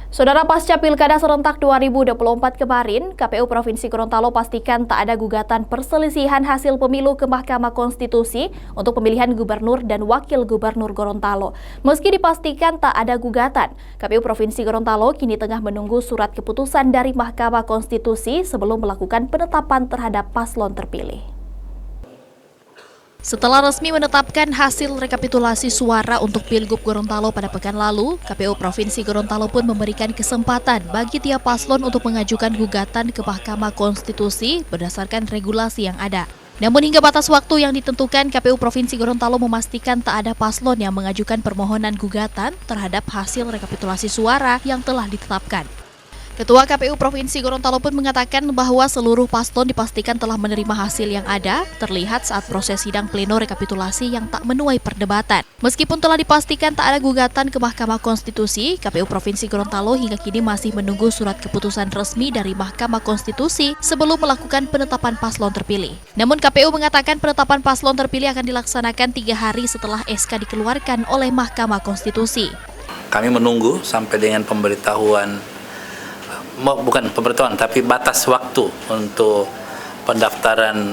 Saudara, pasca Pilkada serentak 2024 kemarin, KPU Provinsi Gorontalo pastikan tak ada gugatan perselisihan hasil pemilu ke Mahkamah Konstitusi untuk pemilihan gubernur dan wakil gubernur Gorontalo. Meski dipastikan tak ada gugatan, KPU Provinsi Gorontalo kini tengah menunggu surat keputusan dari Mahkamah Konstitusi sebelum melakukan penetapan terhadap paslon terpilih. Setelah resmi menetapkan hasil rekapitulasi suara untuk Pilgub Gorontalo pada pekan lalu, KPU Provinsi Gorontalo pun memberikan kesempatan bagi tiap paslon untuk mengajukan gugatan ke Mahkamah Konstitusi berdasarkan regulasi yang ada. Namun hingga batas waktu yang ditentukan, KPU Provinsi Gorontalo memastikan tak ada paslon yang mengajukan permohonan gugatan terhadap hasil rekapitulasi suara yang telah ditetapkan. Ketua KPU Provinsi Gorontalo pun mengatakan bahwa seluruh paslon dipastikan telah menerima hasil yang ada, terlihat saat proses sidang pleno rekapitulasi yang tak menuai perdebatan. Meskipun telah dipastikan tak ada gugatan ke Mahkamah Konstitusi, KPU Provinsi Gorontalo hingga kini masih menunggu surat keputusan resmi dari Mahkamah Konstitusi sebelum melakukan penetapan paslon terpilih. Namun KPU mengatakan penetapan paslon terpilih akan dilaksanakan 3 hari setelah SK dikeluarkan oleh Mahkamah Konstitusi. Kami menunggu sampai dengan tapi batas waktu untuk pendaftaran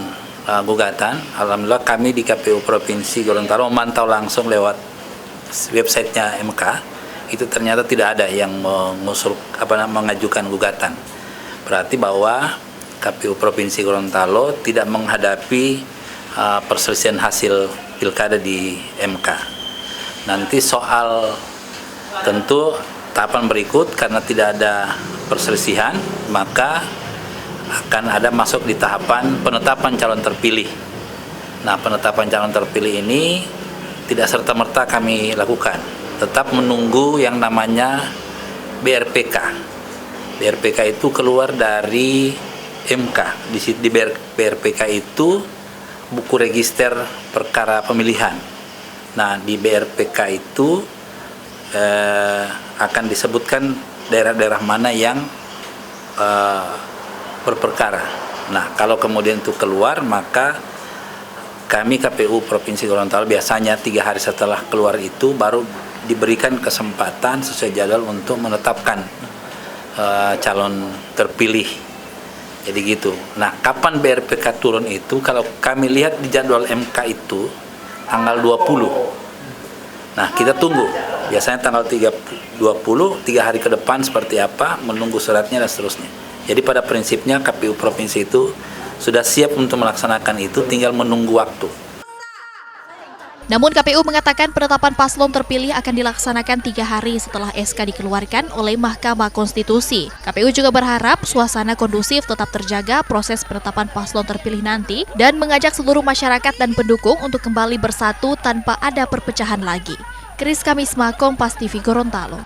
gugatan. Alhamdulillah kami di KPU Provinsi Gorontalo memantau langsung lewat websitenya MK. Itu ternyata tidak ada yang mengajukan gugatan. Berarti bahwa KPU Provinsi Gorontalo tidak menghadapi perselisihan hasil pilkada di MK. Nanti soal tentu tahapan berikut, karena tidak ada perselisihan, maka akan ada masuk di tahapan penetapan calon terpilih. Nah, penetapan calon terpilih ini tidak serta-merta kami lakukan, tetap menunggu yang namanya BRPK. BRPK itu keluar dari MK. Di BRPK itu buku register perkara pemilihan. Nah, di BRPK itu akan disebutkan daerah-daerah mana yang berperkara. Nah, kalau kemudian itu keluar, maka kami KPU Provinsi Gorontalo biasanya 3 hari setelah keluar itu baru diberikan kesempatan sesuai jadwal untuk menetapkan calon terpilih. Jadi gitu. Nah, kapan BRPK turun itu, kalau kami lihat di jadwal MK itu tanggal 20. Nah, kita tunggu. Biasanya tanggal 20, 3 hari ke depan seperti apa, menunggu suratnya dan seterusnya. Jadi pada prinsipnya KPU Provinsi itu sudah siap untuk melaksanakan itu, tinggal menunggu waktu. Namun KPU mengatakan penetapan paslon terpilih akan dilaksanakan 3 hari setelah SK dikeluarkan oleh Mahkamah Konstitusi. KPU juga berharap suasana kondusif tetap terjaga proses penetapan paslon terpilih nanti dan mengajak seluruh masyarakat dan pendukung untuk kembali bersatu tanpa ada perpecahan lagi. Kris Kamisma, Kompas TV Gorontalo.